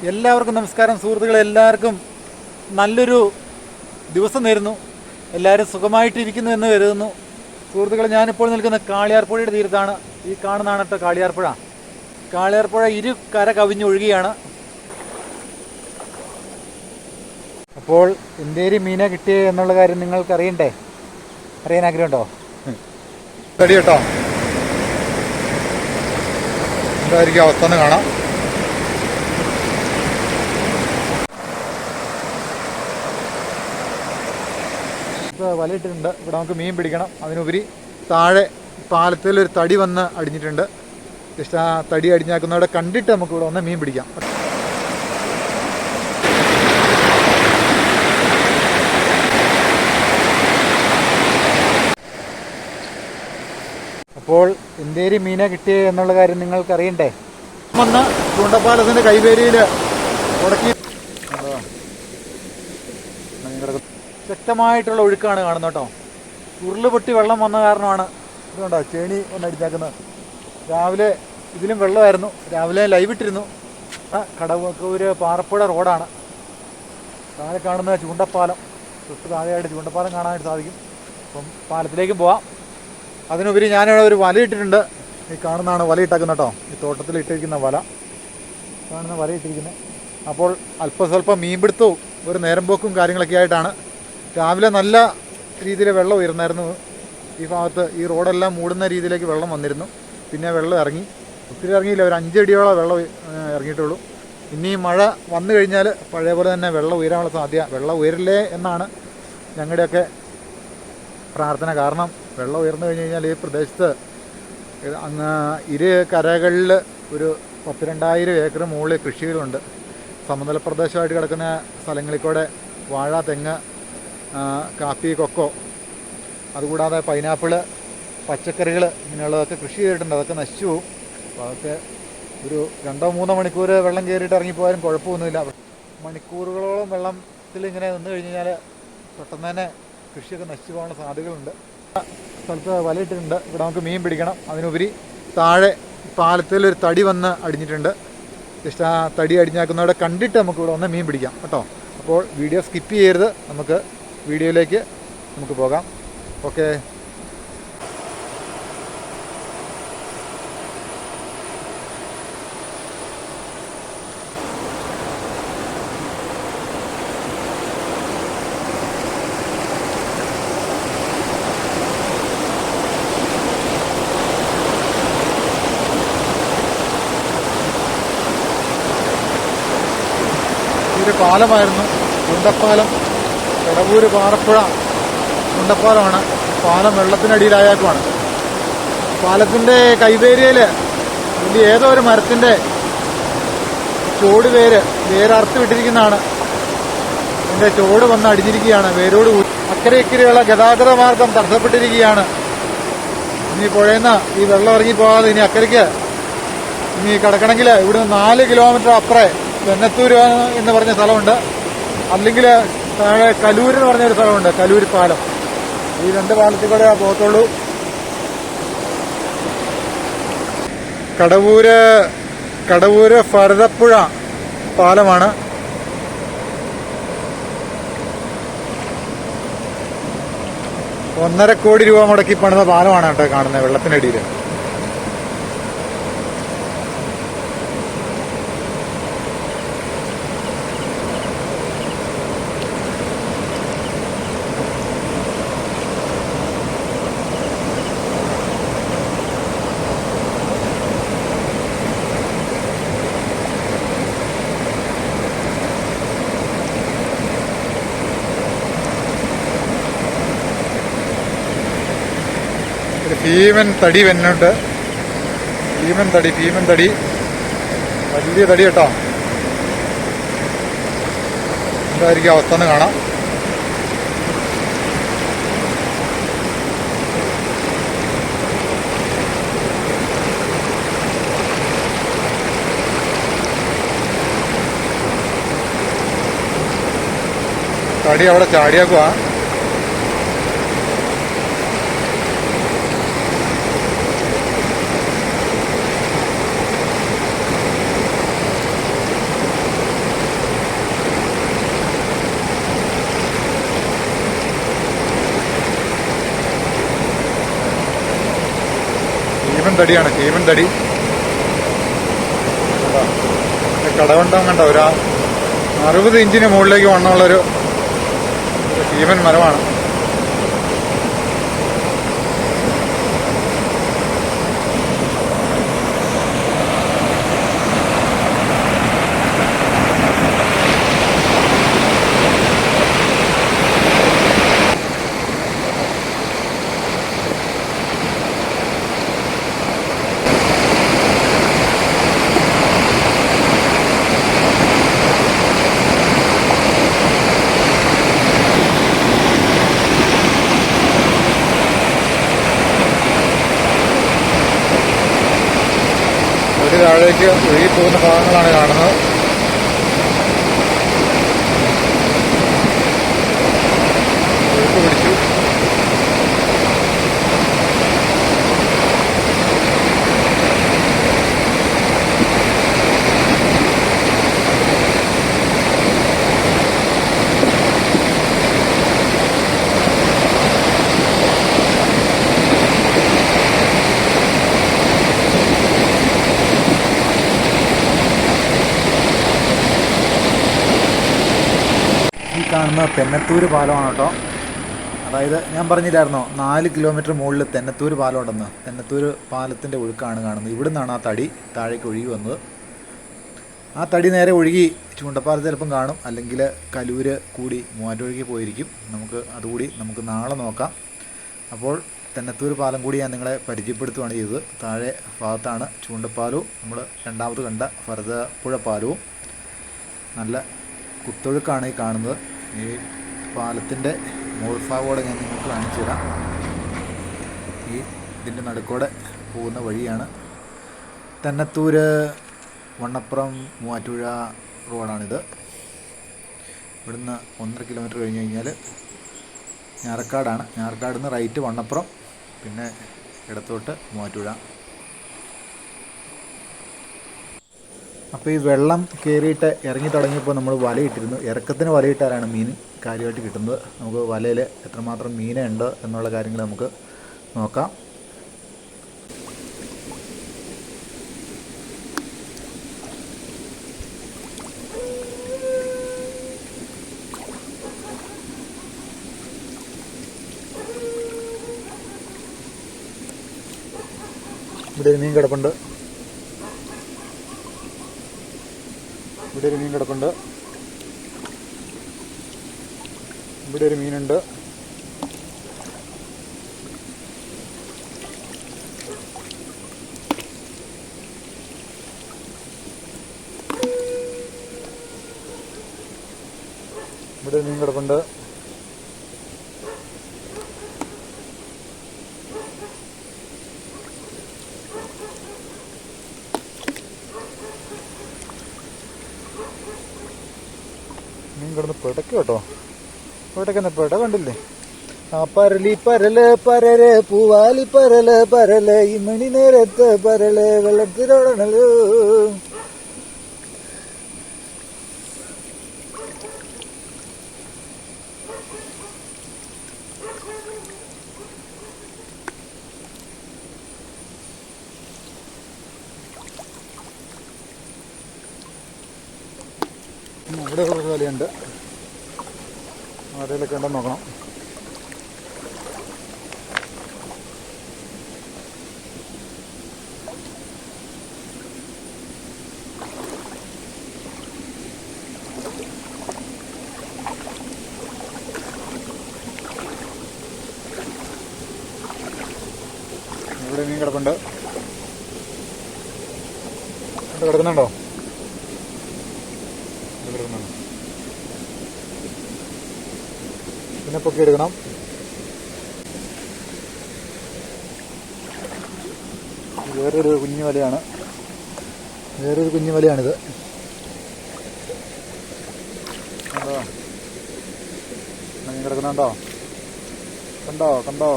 എല്ലാവർക്കും നമസ്കാരം സുഹൃത്തുക്കളെ, എല്ലാവർക്കും നല്ലൊരു ദിവസം നേരുന്നു. എല്ലാവരും സുഖമായിട്ടിരിക്കുന്നു എന്ന് കരുതുന്നു. സുഹൃത്തുക്കളെ, ഞാനിപ്പോൾ നിൽക്കുന്ന കാളിയാർപ്പുഴയുടെ തീരത്താണ്. ഈ കാണുന്നതാണ് കേട്ടോ കാളിയാർപ്പുഴ. കാളിയാർപ്പുഴ ഇരു കര കവിഞ്ഞൊഴുകിയാണ്. അപ്പോൾ എന്തേരി മീനെ കിട്ടിയേ എന്നുള്ള കാര്യം നിങ്ങൾക്ക് അറിയണ്ടേ? അറിയാൻ ആഗ്രഹമുണ്ടോ? റെഡി കേട്ടോ, എന്തായിരിക്കും അവസ്ഥ എന്ന് കാണാം. വലയിട്ടിട്ടുണ്ട്. ഇവിടെ നമുക്ക് മീൻ പിടിക്കണം. അതിനുപരി താഴെ പാലത്തിൽ ഒരു തടി വന്ന് അടിഞ്ഞിട്ടുണ്ട്. ജസ്റ്റ് ആ തടി അടിഞ്ഞാക്കുന്നവിടെ കണ്ടിട്ട് നമുക്ക് ഇവിടെ വന്ന് മീൻ പിടിക്കാം. അപ്പോൾ എന്തേരി മീനെ കിട്ടിയേ എന്നുള്ള കാര്യം നിങ്ങൾക്ക് അറിയണ്ടേ? വന്ന് ചൂണ്ടപ്പാലത്തിൻ്റെ കൈവേരിയിൽ ഉടക്കി ശക്തമായിട്ടുള്ള ഒഴുക്കാണ് കാണുന്നത് കേട്ടോ. ഉരുള് പൊട്ടി വെള്ളം വന്ന കാരണമാണ് ഇതുകൊണ്ടോ ചേണി ഒന്ന് അടിച്ചാക്കുന്നത്. രാവിലെ ഇതിലും വെള്ളമായിരുന്നു. രാവിലെ ലൈവ് ഇട്ടിരുന്നു. കടവൂര് പാറപ്പുഴ റോഡാണ്. താഴെ കാണുന്ന ചൂണ്ടപ്പാലം, തൊട്ട് താഴെയായിട്ട് ചൂണ്ടപ്പാലം കാണാനായിട്ട് സാധിക്കും. അപ്പം പാലത്തിലേക്കും പോവാം. അതിനുപരി ഞാനിവിടെ ഒരു വല ഇട്ടിട്ടുണ്ട്. ഈ കാണുന്നതാണ് വല ഇട്ടേക്കുന്നത് കേട്ടോ. ഈ തോട്ടത്തിൽ ഇട്ടിരിക്കുന്ന വല കാണുന്ന വല ഇട്ടിരിക്കുന്നത്. അപ്പോൾ അല്പസ്വല്പം മീൻപിടുത്തവും ഒരു നേരം പോക്കും കാര്യങ്ങളൊക്കെ ആയിട്ടാണ്. രാവിലെ നല്ല രീതിയിൽ വെള്ളം ഉയർന്നായിരുന്നു. ഈ ഭാഗത്ത് ഈ റോഡെല്ലാം മൂടുന്ന രീതിയിലേക്ക് വെള്ളം വന്നിരുന്നു. പിന്നെ വെള്ളം ഇറങ്ങി, ഒത്തിരി ഇറങ്ങിയില്ല, ഒരു 5 അടിയോളം വെള്ളം ഇറങ്ങിയിട്ടുള്ളൂ. ഇനി മഴ വന്നു കഴിഞ്ഞാൽ പഴയ പോലെ തന്നെ വെള്ളം ഉയരാനുള്ള സാധ്യത. വെള്ളം ഉയരില്ലേ എന്നാണ് ഞങ്ങളുടെയൊക്കെ പ്രാർത്ഥന. കാരണം വെള്ളം ഉയർന്നു കഴിഞ്ഞ് കഴിഞ്ഞാൽ ഈ പ്രദേശത്ത് അങ്ങ് ഇരു കരകളിൽ ഒരു 10-2000 ഏക്കർ മുകളിൽ കൃഷികളുണ്ട്. സമതല പ്രദേശമായിട്ട് കിടക്കുന്ന സ്ഥലങ്ങളിൽ കൂടെ വാഴ, തെങ്ങ്, കാപ്പി, കൊക്കോ, അതുകൂടാതെ പൈനാപ്പിള്, പച്ചക്കറികൾ ഇങ്ങനെയുള്ളതൊക്കെ കൃഷി ചെയ്തിട്ടുണ്ട്. അതൊക്കെ നശിച്ചു പോകും. അപ്പോൾ അതൊക്കെ ഒരു 2-3 മണിക്കൂർ വെള്ളം കയറിയിട്ട് ഇറങ്ങിപ്പോയാലും കുഴപ്പമൊന്നുമില്ല. മണിക്കൂറുകളോളം വെള്ളത്തിൽ ഇങ്ങനെ നിന്ന് കഴിഞ്ഞ് കഴിഞ്ഞാൽ പെട്ടെന്ന് തന്നെ കൃഷിയൊക്കെ നശിച്ചു പോകാനുള്ള സാധ്യതകളുണ്ട്. സ്ഥലത്ത് വലയിട്ടിട്ടുണ്ട്. ഇവിടെ നമുക്ക് മീൻ പിടിക്കണം. അതിനുപരി താഴെ പാലത്തിൽ ഒരു തടി വന്ന് അടിഞ്ഞിട്ടുണ്ട്. ജസ്റ്റ് ആ തടി അടിഞ്ഞാക്കുന്നവിടെ കണ്ടിട്ട് നമുക്ക് ഇവിടെ വന്ന് മീൻ പിടിക്കാം കേട്ടോ. അപ്പോൾ വീഡിയോ സ്കിപ്പ് ചെയ്യരുത്. നമുക്ക് വീഡിയോയിലേക്ക് നമുക്ക് പോകാം. ഓക്കെ. ഒരു പാലമായിരുന്നു, ചൂണ്ടപ്പാലം. കടവൂര് പാറപ്പുഴ ചൂണ്ടപ്പാലമാണ്. പാലം വെള്ളത്തിനടിയിലായേക്കുമാണ്. പാലത്തിൻ്റെ കൈവേരിയിൽ വലിയ ഏതോ ഒരു മരത്തിൻ്റെ ചോട് വേരറുത്ത് വിട്ടിരിക്കുന്നതാണ്. അതിൻ്റെ ചോട് വന്ന് അടിഞ്ഞിരിക്കുകയാണ്. വേരോട് അക്കരെ ഇക്കരെയുള്ള ഗതാഗത മാർഗം തടസ്സപ്പെട്ടിരിക്കുകയാണ്. ഇനി പുഴയുന്ന ഈ വെള്ളം ഇറങ്ങിപ്പോകാതെ ഇനി അക്കരയ്ക്ക് ഇനി കിടക്കണമെങ്കിൽ ഇവിടുന്ന് 4 കിലോമീറ്റർ അപ്പുറേ വെന്നത്തൂര് എന്ന് പറഞ്ഞ സ്ഥലമുണ്ട്. അല്ലെങ്കിൽ താഴെ കലൂര് എന്ന് പറഞ്ഞൊരു സ്ഥലമുണ്ട്, കലൂര് പാലം. ഈ 2 പാലത്തിൽ കൂടെ പോകത്തുള്ളൂ. കടവൂര് ഫരദപ്പുഴ പാലമാണ്. $1.5 കോടി മുടക്കി പണിത പാലമാണ് കേട്ടോ കാണുന്നത് വെള്ളത്തിനടിയിൽ. ഭീമൻ തടി വന്നിട്ട്, ഭീമൻ തടി വലിയ തടി കേട്ടോ. എന്തായിരിക്കും അവസ്ഥ എന്ന് കാണാം. തടി അവിടെ ചാടിയാക്കുവാ. തടിയാണ്, കീമൻ തടി. കടവണ്ടം കണ്ടോ, ഒരു 60 ഇഞ്ചിന് മുകളിലേക്ക് വണ്ണമുള്ളൊരു കീമൻ മരമാണ്. താഴേക്ക് ഒഴുകി പോകുന്ന ഭാഗങ്ങളാണ് കാണുന്നത്. ഒഴുക്ക് പിടിച്ചു. കാണുന്ന തെന്നത്തൂര് പാലമാണ് കേട്ടോ. അതായത് ഞാൻ പറഞ്ഞില്ലായിരുന്നോ 4 കിലോമീറ്റർ മുകളിൽ തെന്നത്തൂര് പാലം ഉണ്ടെന്ന്. തെന്നത്തൂര് പാലത്തിൻ്റെ ഒഴുക്കാണ് കാണുന്നത്. ഇവിടെ നിന്നാണ് ആ തടി താഴേക്ക് ഒഴുകി വന്നത്. ആ തടി നേരെ ഒഴുകി ചൂണ്ടപ്പാലത്ത് ചിലപ്പം കാണും, അല്ലെങ്കിൽ കലൂര് കൂടി മൂവാറ്റൊഴുകി പോയിരിക്കും. അതുകൂടി നമുക്ക് നാളെ നോക്കാം. അപ്പോൾ തെന്നത്തൂര് പാലം കൂടി ഞാൻ നിങ്ങളെ പരിചയപ്പെടുത്തുകയാണ് ചെയ്തത്. താഴെ ഭാഗത്താണ് ചൂണ്ടപ്പാലവും നമ്മൾ രണ്ടാമത് കണ്ട ഭരതപ്പുഴ പാലവും. നല്ല കുത്തൊഴുക്കാണ് ഈ കാണുന്നത്. ഈ പാലത്തിൻ്റെ മോൾഭാഗോടെ ഞാൻ നിങ്ങൾക്ക് കാണിച്ചു തരാം. ഇതിൻ്റെ നടുക്കോടെ പോകുന്ന വഴിയാണ്. തെന്നത്തൂര് വണ്ണപ്പുറം മൂവാറ്റുപുഴ റോഡാണിത്. ഇവിടുന്ന് 1.5 കിലോമീറ്റർ കഴിഞ്ഞ് കഴിഞ്ഞാൽ ഞാറക്കാടാണ്. ഞാറക്കാട് നിന്ന് റൈറ്റ് വണ്ണപ്പുറം, പിന്നെ ഇടത്തോട്ട് മൂവാറ്റുപുഴ. അപ്പോൾ ഈ വെള്ളം കയറിയിട്ട് ഇറങ്ങി തുടങ്ങിയപ്പോൾ നമ്മൾ വലയിട്ടിരുന്നു. ഇറക്കത്തിന് വലയിട്ടാലാണ് മീൻ കാര്യമായിട്ട് കിട്ടുന്നത്. നമുക്ക് വലയിൽ എത്രമാത്രം മീനുണ്ട് എന്നുള്ള കാര്യങ്ങൾ നമുക്ക് നോക്കാം. ഇവിടെ ഒരു മീൻ കിടപ്പുണ്ട്. ഇവിടെ ഒരു മീനുണ്ട്. ഇവിടെ ഒരു മീനുണ്ട്. ഇവിടെ ഒരു മീൻ കിടപ്പുണ്ട്. മീൻ കിടന്ന് പിടയ്ക്കും കേട്ടോ. പിടയ്ക്കുന്ന പിട കണ്ടില്ലേ? ആ പരലി പരല് പരല് പൂവാലി പരല് പരല് ഈ മണി നേരത്ത് പരല് വെള്ളത്തിലോടണല്ലോ. ഇവിടെ കുറച്ച് വലയുണ്ട്. വലയിലൊക്കെ ഉണ്ടെന്ന് നോക്കണം. ഇവിടെ മീൻ കിടപ്പുണ്ട്. കിടക്കുന്നുണ്ടോ? പിന്നെ പൊക്കി എടുക്കണം. വേറൊരു കുഞ്ഞു വലയാണ്. വലയാണിത്. കണ്ടോ? മീൻ കിടക്കുന്നുണ്ടോ? കണ്ടോ?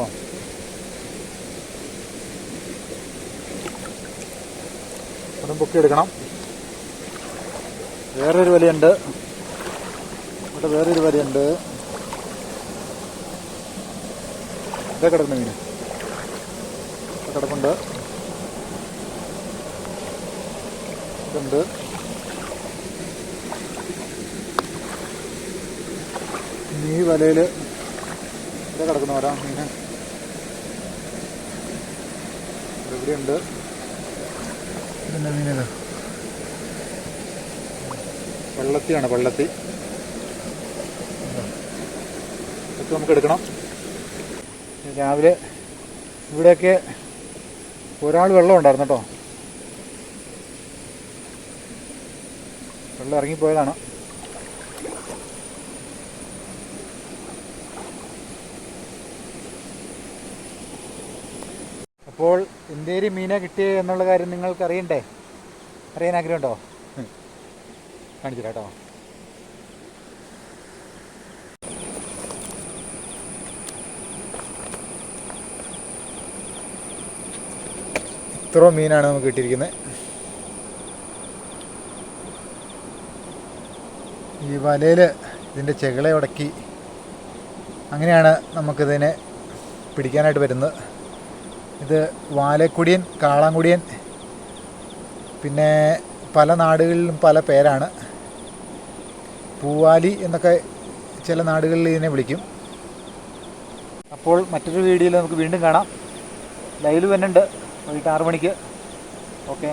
അതും പൊക്കി എടുക്കണം. വേറൊരു വലയുണ്ട്. ഇവിടെ വേറൊരു വലയുണ്ട്. ഇതൊക്കെ കിടക്കുന്ന മീൻ കിടപ്പുണ്ട്. ഇതുണ്ട്. ഈ വലയിൽ ഇവിടെ കിടക്കുന്ന ഓരോ മീൻ ഇവിടെയുണ്ട്. പിന്നെ മീനത് വെള്ളത്തിയാണ്, വെള്ളത്തി. ഇതൊക്കെ നമുക്ക് എടുക്കണം. രാവിലെ ഇവിടെയൊക്കെ ഒരാൾ വെള്ളം ഉണ്ടായിരുന്നു കേട്ടോ. വെള്ളം ഇറങ്ങിപ്പോയതാണ്. അപ്പോൾ എന്തേലും മീനെ കിട്ടിയേ എന്നുള്ള കാര്യം നിങ്ങൾക്ക് അറിയണ്ടേ? അറിയാൻ ആഗ്രഹമുണ്ടോ? കാണിച്ചില്ല കേട്ടോ. ഇത്ര മീനാണ് നമുക്ക് കിട്ടിയിരിക്കുന്നത്. ഈ വലയിൽ ഇതിൻ്റെ ചെകിള ഉടക്കി അങ്ങനെയാണ് നമുക്കിതിനെ പിടിക്കാനായിട്ട് വരുന്നത്. ഇത് വാലക്കുടിയൻ, കാളാങ്കുടിയൻ, പിന്നെ പല നാടുകളിലും പല പേരാണ്. പൂവാലി എന്നൊക്കെ ചില നാടുകളിൽ ഇതിനെ വിളിക്കും. അപ്പോൾ മറ്റൊരു വീഡിയോയിൽ നമുക്ക് വീണ്ടും കാണാം. ലൈവ് വരുന്നുണ്ട് വൈകിട്ട് 6 മണിക്ക്. ഓക്കെ.